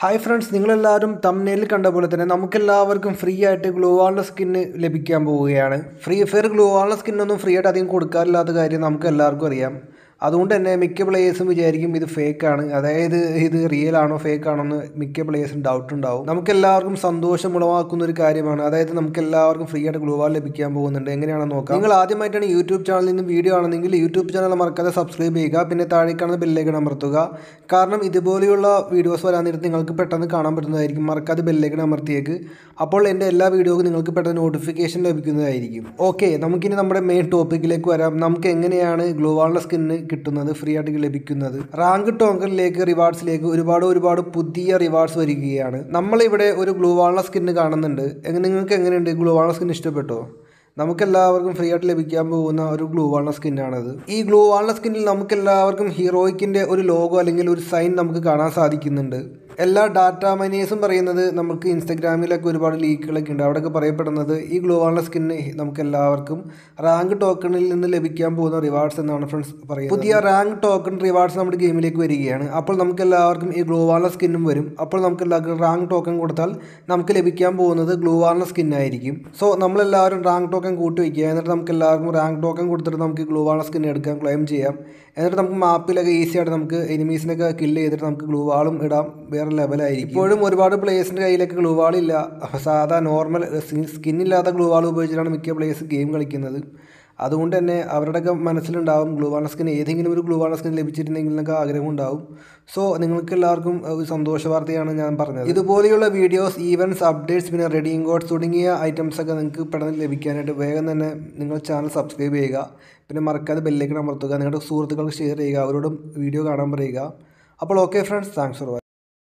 Hi friends, നിങ്ങളെല്ലാവരും തംബ്നെയിലിൽ കണ്ട പോലെ തന്നെ നമുക്കെല്ലാവർക്കും ഫ്രീ ആയിട്ട് ഗ്ലോ വാളിൻ്റെ സ്കിന്ന് ലഭിക്കാൻ പോവുകയാണ്. ഫ്രീ ഫയർ ഗ്ലോ വാളിൻ്റെ സ്കിന്നൊന്നും ഫ്രീ ആയിട്ട് അധികം കൊടുക്കാറില്ലാത്ത കാര്യം നമുക്ക് എല്ലാവർക്കും അറിയാം. അതുകൊണ്ട് തന്നെ മിക്ക പ്ലേയേഴ്സും വിചാരിക്കും ഇത് ഫേക്കാണ്, അതായത് ഇത് റിയൽ ആണോ ഫേക്ക് ആണോ എന്ന് മിക്ക പ്ലേയേഴ്സിന് ഡൗട്ട് ഉണ്ടാവും. നമുക്കെല്ലാവർക്കും സന്തോഷം ഉളവാക്കുന്ന ഒരു കാര്യമാണ്, അതായത് നമുക്കെല്ലാവർക്കും ഫ്രീ ആയിട്ട് ഗ്ലോ വാൾ ലഭിക്കാൻ പോകുന്നുണ്ട്. എങ്ങനെയാണെന്ന് നോക്കാം. നിങ്ങൾ ആദ്യമായിട്ടാണ് യൂട്യൂബ് ചാനലിൽ നിന്ന് വീഡിയോ ആണെങ്കിൽ യൂട്യൂബ് ചാനൽ മറക്കാതെ സബ്സ്ക്രൈബ് ചെയ്യുക, പിന്നെ താഴെ കാണുന്ന ബെല്ലൈക്കൺ അമർത്തുക. കാരണം ഇതുപോലെയുള്ള വീഡിയോസ് വരാൻ നേരത്ത് നിങ്ങൾക്ക് പെട്ടെന്ന് കാണാൻ പറ്റുന്നതായിരിക്കും. മറക്കാതെ ബെല്ലൈക്കൺ അമർത്തിയേക്ക്, അപ്പോൾ എൻ്റെ എല്ലാ വീഡിയോക്കും നിങ്ങൾക്ക് പെട്ടെന്ന് നോട്ടിഫിക്കേഷൻ ലഭിക്കുന്നതായിരിക്കും. ഓക്കെ, നമുക്കിനി നമ്മുടെ മെയിൻ ടോപ്പിക്കിലേക്ക് വരാം. നമുക്ക് എങ്ങനെയാണ് ഗ്ലോ വാളിൻ്റെ സ്കിന്ന് കിട്ടുന്നത്, ഫ്രീ ആയിട്ട് ലഭിക്കുന്നത്. റാങ്ക് ടോക്കണിലേക്ക്, റിവാർഡ്സിലേക്ക് ഒരുപാട് പുതിയ റിവാർഡ്സ് വരികയാണ്. നമ്മളിവിടെ ഒരു ഗ്ലൂ വാളിൻ്റെ സ്കിന്ന് കാണുന്നുണ്ട്. നിങ്ങൾക്ക് എങ്ങനെയുണ്ട്? ഗ്ലൂ വാളിൻ്റെ സ്കിൻ ഇഷ്ടപ്പെട്ടോ? നമുക്കെല്ലാവർക്കും ഫ്രീ ആയിട്ട് ലഭിക്കാൻ പോകുന്ന ഒരു ഗ്ലൂ വാളിൻ്റെ സ്കിന്നാണത്. ഈ ഗ്ലൂ വാളിൻ്റെ സ്കിന്നിൽ നമുക്കെല്ലാവർക്കും ഹീറോയ്ക്കിൻ്റെ ഒരു ലോഗോ അല്ലെങ്കിൽ ഒരു സൈൻ നമുക്ക് കാണാൻ സാധിക്കുന്നുണ്ട്. എല്ലാ ഡാറ്റ മൈനേഴ്സും പറയുന്നത്, നമുക്ക് ഇൻസ്റ്റഗ്രാമിലൊക്കെ ഒരുപാട് ലീക്കുകളൊക്കെ ഉണ്ട്, അവിടെയൊക്കെ പറയപ്പെടുന്നത് ഈ ഗ്ലൂ വാളിൻ്റെ സ്കിന്ന് നമുക്കെല്ലാവർക്കും റാങ്ക് ടോക്കണിൽ നിന്ന് ലഭിക്കാൻ പോകുന്ന റിവാർഡ്സ് എന്നാണ് ഫ്രണ്ട്സ് പറയുന്നത്. പുതിയ റാങ്ക് ടോക്കൺ റിവാർഡ്സ് നമ്മുടെ ഗെയിമിലേക്ക് വരികയാണ്. അപ്പോൾ നമുക്കെല്ലാവർക്കും ഈ ഗ്ലൂ വാളിൻ്റെ സ്കിന്നും വരും. അപ്പോൾ നമുക്കെല്ലാവർക്കും റാങ്ക് ടോക്കൺ കൊടുത്താൽ നമുക്ക് ലഭിക്കാൻ പോകുന്നത് ഗ്ലൂ വാളിൻ്റെ സ്കിന്നായിരിക്കും. സോ നമ്മളെല്ലാവരും റാങ്ക് ടോക്കൺ കൂട്ടി വയ്ക്കുക. എന്നിട്ട് നമുക്ക് എല്ലാവർക്കും റാങ്ക് ടോക്കൺ കൊടുത്തിട്ട് നമുക്ക് ഗ്ലൂ വാളിൻ്റെ സ്കിൻ എടുക്കാം, ക്ലെയിം ചെയ്യാം. എന്നിട്ട് നമുക്ക് മാപ്പിലൊക്കെ ഈസി ആയിട്ട് നമുക്ക് എനിമീസിനൊക്കെ കില്ല് ചെയ്തിട്ട് നമുക്ക് ഗ്ലൂ വാളും ഇടാം. വേറെ ലെവലായിരിക്കും. ഇപ്പോഴും ഒരുപാട് പ്ലേയേഴ്സിൻ്റെ കയ്യിലേക്ക് ഗ്ലൂ വാളില്ല. സാധാ നോർമൽ സ്കിന്നില്ലാത്ത ഗ്ലൂ വാൾ ഉപയോഗിച്ചിട്ടാണ് മിക്ക പ്ലേയേഴ്സ് ഗെയിം കളിക്കുന്നത്. അതുകൊണ്ട് തന്നെ അവരുടെയൊക്കെ മനസ്സിലുണ്ടാവും ഗ്ലൂ വാളിൻ്റെ സ്കിൻ, ഏതെങ്കിലും ഒരു ഗ്ലൂ വാളിൻ്റെ സ്കിൻ ലഭിച്ചിട്ടുണ്ടെങ്കിൽ എന്നൊക്കെ ആഗ്രഹം ഉണ്ടാവും. സോ നിങ്ങൾക്ക് എല്ലാവർക്കും ഒരു സന്തോഷ വാർത്തയാണ് ഞാൻ പറഞ്ഞത്. ഇതുപോലെയുള്ള വീഡിയോസ്, ഈവൻറ്റ്സ്, അപ്ഡേറ്റ്സ്, പിന്നെ റെഡിങ് കോഡ്സ് തുടങ്ങിയ ഐറ്റംസൊക്കെ നിങ്ങൾക്ക് പെട്ടെന്ന് ലഭിക്കാനായിട്ട് വേഗം തന്നെ നിങ്ങൾ ചാനൽ സബ്സ്ക്രൈബ് ചെയ്യുക. പിന്നെ മറക്കാതെ ബെല്ലൈക്കൺ അമർത്തുക. നിങ്ങളുടെ സുഹൃത്തുക്കൾക്ക് ഷെയർ ചെയ്യുക, അവരോടും വീഡിയോ കാണാൻ പറയുക. അപ്പോൾ okay friends, thanks for watching.